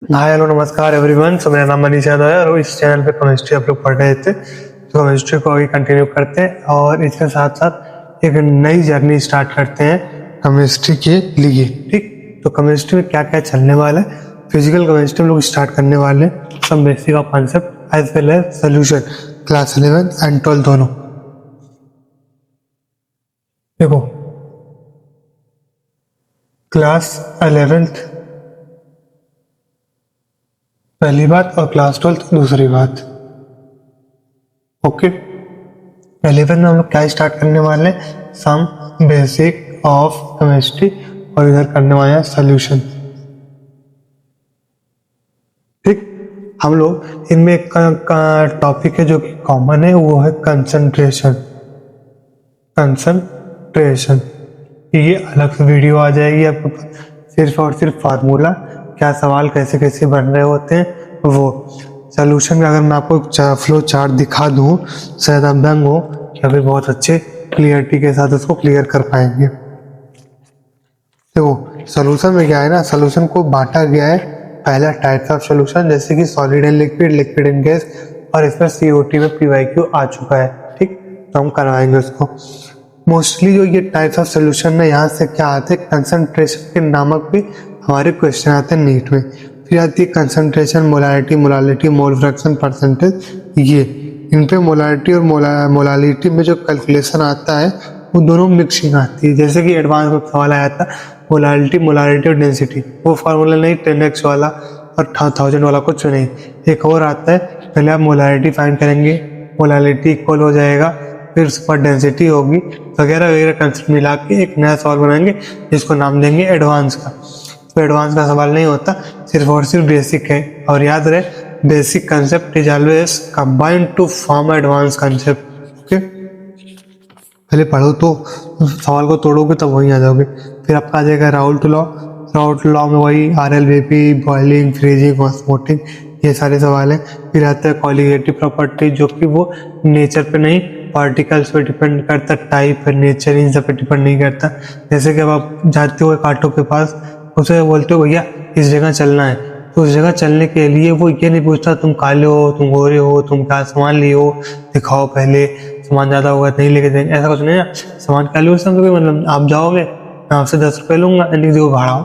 Hi hello नमस्कार everyone. सो मेरा नाम मनीष यादव है और इस चैनल पे केमिस्ट्री आप लोग पढ़ रहे थे, तो केमिस्ट्री को अभी कंटिन्यू करते हैं और इसके साथ साथ एक नई जर्नी स्टार्ट करते हैं केमिस्ट्री के लिए। ठीक, तो केमिस्ट्री में क्या क्या चलने वाला है, फिजिकल केमिस्ट्री में लोग स्टार्ट करने वाले हैं some basic of concept as well as solution class 11 and 12 दोनों। देखो, क्लास 11th पहली बात और क्लास 12th दूसरी बात। ओके, 11th में हम लोग क्या स्टार्ट करने वाले हैं, सम बेसिक ऑफ केमिस्ट्री, और इधर करने वाले हैं सोल्यूशन। ठीक, हम लोग इनमें एक टॉपिक है जो कि कॉमन है, वो है कंसंट्रेशन। कंसंट्रेशन ये अलग से वीडियो आ जाएगी आपके पास, सिर्फ और सिर्फ फार्मूला, क्या सवाल कैसे कैसे बन रहे होते हैं वो। सोल्यूशन में अगर मैं आपको फ्लो चार्ट दिखा दूं, शायद आप दंग हो कि अभी बहुत अच्छे क्लियरिटी के साथ उसको क्लियर कर पाएंगे। देखो, सोल्यूशन में क्या है ना, सोल्यूशन को बांटा गया है पहला टाइप्स ऑफ सोल्यूशन, जैसे कि solid and liquid, liquid and gas, और इसमें सीओटी में पीवाईक्यू आ चुका है। ठीक, तो हम करवाएंगे उसको। मोस्टली जो ये टाइप्स ऑफ सोल्यूशन है, यहाँ से क्या आते हैं, कंसंट्रेशन के नामक भी हमारे क्वेश्चन आते हैं नीट में। फिर आती है concentration, molarity, molality, mole fraction, percentage. ये इन पे मोलारिटी और मोलालिटी में जो कैलकुलेशन आता है वो दोनों मिक्सिंग आती है। जैसे कि एडवांस में सवाल आया था मोलालिटी, मोलारिटी और डेंसिटी, वो फार्मूला नहीं 10x वाला और 1000 वाला कुछ नहीं। एक और आता है, पहले आप मोलारिटी फाइंड करेंगे, मोलालिटी इक्वल हो जाएगा, फिर उस पर डेंसिटी होगी, वगैरह वगैरह कंसेप्ट मिला के एक नया सवाल बनाएंगे जिसको नाम देंगे एडवांस का। तो एडवांस का सवाल नहीं होता, सिर्फ और सिर्फ बेसिक है। और याद रहे, basic concept is always combined to form advance concept. Okay, पहले पढ़ो तो सवाल को तोड़ोगे तब वहीं आ जाओगे। फिर आपका आ जाएगा राउल्ट लॉ। राउल्ट लॉ में वही RLBP, बॉइलिंग, फ्रीजिंग, ऑस्मोटिंग, ये सारे सवाल हैं। फिर आता है कॉलिगेटिव प्रॉपर्टी, जो कि वो नेचर पे नहीं पार्टिकल्स पे डिपेंड करता, टाइप है, नेचर, इन सब पे डिपेंड नहीं करता। जैसे कि अब आप जाते हो एक ऑटो के पास, उसे बोलते हो भैया इस जगह चलना है, तो उस जगह चलने के लिए वो ये नहीं पूछता तुम काले हो, तुम गोरे हो, तुम क्या सामान लिए हो, दिखाओ पहले, सामान ज़्यादा होगा नहीं लेके जाएंगे, ऐसा कुछ नहीं है। सामान क्या लो, उसका कोई मतलब, आप जाओगे मैं आपसे 10 रुपये लूँगा, यानी जो भाड़ा हो।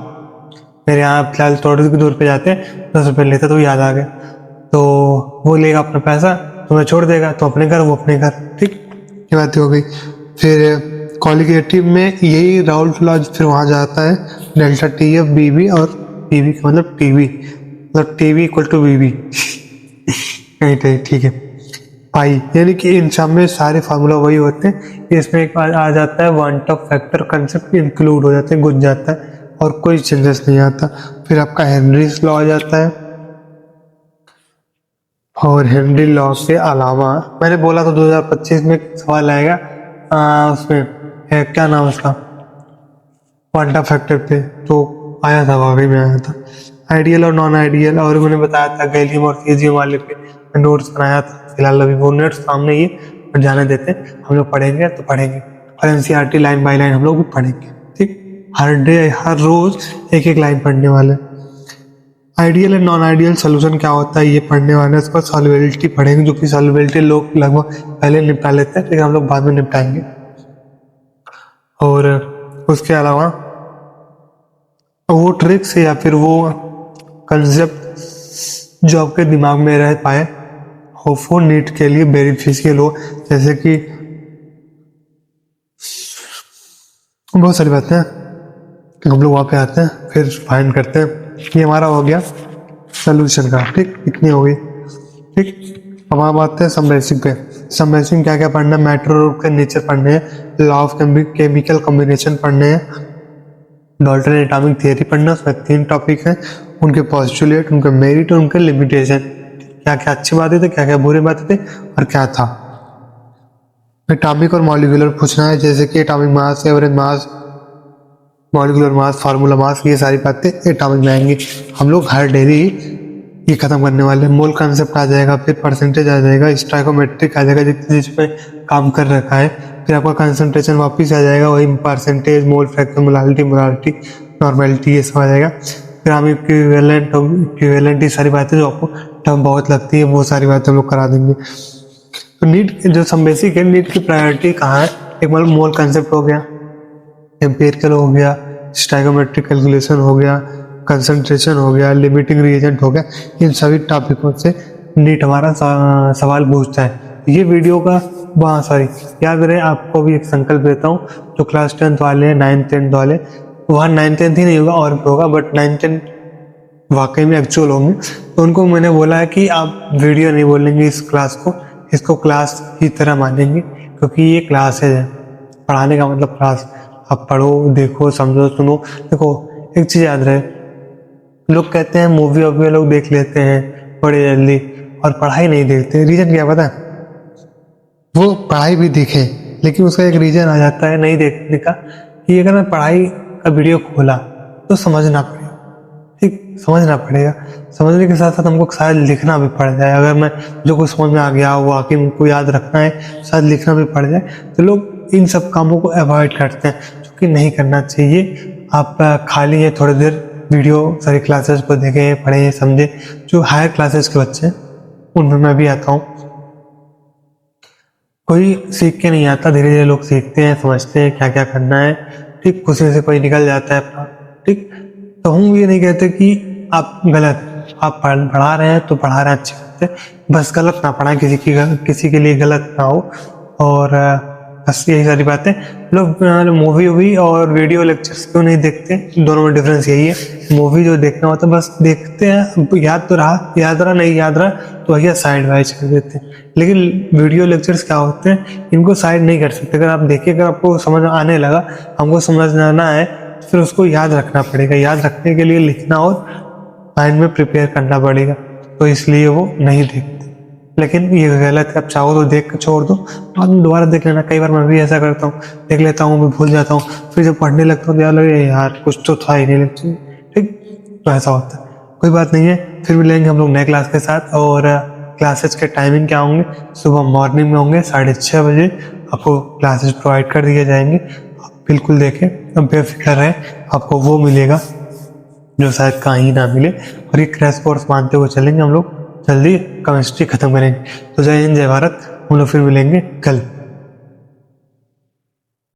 मेरे यहाँ फिलहाल थोड़ी दूर पे जाते हैं, 10 रुपये लेते तो याद आ गया, तो वो लेगा अपना पैसा, तुम्हें छोड़ देगा, तो अपने घर वो अपने घर। ठीक, ये बात हो गई। फिर कॉलिगेटिव में यही राउल्ट लॉ फिर वहाँ जाता है, डेल्टा TF BB, और BB का मतलब TB, मतलब TB इक्वल टू BB नहीं, ठीक है, पाई, यानी कि इन सब में सारे फार्मूला वही होते हैं। इसमें एक आ जाता है want of factor concept include हो जाते हैं, गुंज जाता है, और कोई चेंजेस नहीं आता। फिर आपका हेनरीज लॉ आ जाता है, और हेनरी लॉ के अलावा मैंने बोला तो 2025 में सवाल आएगा उसमें क्या नाम उसका, क्वांटम फैक्टर पे, तो आया था, वाकई में आया था। आइडियल और नॉन आइडियल, और मैंने बताया था गैलियम और सीजियम वाले पे नोट्स बनाया था। फिलहाल अभी वो नोट्स सामने ही पर जाने देते हैं, हम लोग पढ़ेंगे तो पढ़ेंगे, और NCERT लाइन बाय लाइन हम लोग भी पढ़ेंगे। ठीक, हर डे हर रोज एक एक लाइन पढ़ने वाले। Ideal and non ideal solution क्या होता है ये पढ़ने वाले, उसके बाद सॉल्युबिलिटी पढ़ेंगे, जो कि सॉल्युबिलिटी लोग लगभग पहले निपटा लेते हैं, लेकिन हम लोग बाद में निपटाएंगे। और उसके अलावा वो ट्रिक्स या फिर वो कंसेप्ट जो आपके दिमाग में रह पाए, हो नीट के लिए बेनिफिशियल हो, जैसे कि बहुत सारी बातें हैं। हम लोग वहाँ पे आते हैं, फिर फाइंड करते हैं। ये हमारा हो गया सोल्यूशन का। ठीक, इतनी हो गई। ठीक, अब हम आते हैं सम बेसिक पे। सम बेसिक क्या क्या पढ़ना है, मैटर के नेचर पढ़ने हैं, लॉ ऑफ केमिकल कॉम्बिनेशन पढ़ने हैं, डाल्टन एटॉमिक थियरी पढ़ना। उसमें 3 टॉपिक हैं, उनके पॉस्टुलेट, उनके मेरिट और उनके लिमिटेशन, क्या क्या अच्छी बातें थे, क्या क्या बुरी बातें थे, और क्या था। एटॉमिक और मॉलिक्यूलर पूछना है, जैसे कि atomic mass, average mass, molecular mass, formula mass, ये सारी बातें एटॉमिक में आएंगी। हम लोग हर डेली ये खत्म करने वाले। मोल कंसेप्ट आ जाएगा, फिर परसेंटेज आ जाएगा, स्टोइकोमेट्रिक आ जाएगा जिस पे काम कर रखा है, फिर आपका कंसंट्रेशन वापस आ जाएगा, वही percentage, mole fraction, molality, normality, ये सब आ जाएगा। ग्राम इक्विवेलेंट ये सारी बातें जो आपको टर्म बहुत लगती है वो सारी बातें हम लोग करा देंगे। तो नीट जो सब बेसिक है, नीट की प्रायोरिटी कहाँ है, एक मतलब मोल कंसेप्ट हो गया, एम्पिरिकल हो गया, स्टाइकोमेट्रिक कैलकुलेशन हो गया, कंसंट्रेशन हो गया, लिमिटिंग रिएजेंट हो गया, इन सभी टॉपिकों से नीट हमारा सवाल पूछता है। ये वीडियो का सॉरी याद रहे, आपको भी एक संकल्प देता हूँ, जो क्लास 10th वाले हैं, 9th 10th वाले, वहाँ 9th 10th ही नहीं होगा और भी होगा, बट 9th 10th वाकई में एक्चुअल होंगे। तो उनको मैंने बोला है कि आप वीडियो नहीं बोलेंगे इस क्लास को, इसको क्लास की तरह मानेंगे, क्योंकि ये क्लास है, पढ़ाने का मतलब क्लास। आप पढ़ो, देखो, समझो, सुनो। देखो एक चीज़ याद रहे, लोग कहते हैं मूवी वूवी लोग देख लेते हैं बड़े जल्दी और पढ़ाई नहीं देखते। रीज़न क्या पता है? वो पढ़ाई भी देखें लेकिन उसका एक रीज़न आ जाता है नहीं देखने का, कि अगर मैं पढ़ाई का वीडियो खोला तो समझना पड़ेगा, ठीक, समझना पड़ेगा। समझने के साथ साथ हमको शायद लिखना भी पड़ जाए। अगर मैं जो कुछ समझ में आ गया वो आके उनको याद रखना है, शायद लिखना भी पड़ जाए। तो लोग इन सब कामों को अवॉइड करते हैं, जो कि नहीं करना चाहिए। आप खाली है थोड़ी देर वीडियो सारी क्लासेस को देखें, पढ़ें, समझें। जो हायर क्लासेस के बच्चे हैं उनमें मैं भी आता हूँ। कोई सीख के नहीं आता, धीरे धीरे लोग सीखते हैं, समझते हैं क्या क्या करना है, ठीक, खुशी से कोई निकल जाता है, ठीक। तो हम ये नहीं कहते कि आप गलत, आप पढ़ा रहे हैं तो पढ़ा रहे हैं, अच्छी बात है, बस गलत ना पढ़ाएं, किसी के लिए गलत ना हो। और बस यही सारी बातें। लोग मूवी वूवी और वीडियो लेक्चर्स क्यों नहीं देखते, दोनों में डिफरेंस यही है। मूवी जो देखना होता है बस देखते हैं, याद तो रहा, याद रहा, नहीं याद रहा तो भैया साइड वाइज कर देते हैं। लेकिन वीडियो लेक्चर्स क्या होते हैं, इनको साइड नहीं कर सकते। अगर आप देखिए, अगर आपको समझ आने लगा, हमको समझना है, फिर उसको याद रखना पड़ेगा। याद रखने के लिए लिखना और माइंड में प्रिपेयर करना पड़ेगा, तो इसलिए वो नहीं देखते। लेकिन ये गलत है, आप चाहो तो देख कर छोड़ दो, बाद में दोबारा देख लेना। कई बार मैं भी ऐसा करता हूँ, देख लेता हूँ, मैं भूल जाता हूँ, फिर जब पढ़ने लगता हूँ तो यार लगे यार कुछ तो था ही नहीं लेक्चर, ठीक। तो ऐसा होता है, कोई बात नहीं है। फिर मिलेंगे हम लोग नए क्लास के साथ। और क्लासेस के टाइमिंग क्या होंगे, सुबह मॉर्निंग में होंगे 6:30 बजे आपको क्लासेस प्रोवाइड कर दिए जाएंगे। आप बिल्कुल देखें, अब बेफिक्र रहें, आपको वो मिलेगा जो शायद कहीं ना मिले। और ये क्रैश कोर्स मानते हुए चलेंगे हम लोग, जल्दी केमिस्ट्री खत्म करेंगे। तो जय हिंद, जय भारत। हम लोग फिर मिलेंगे कल।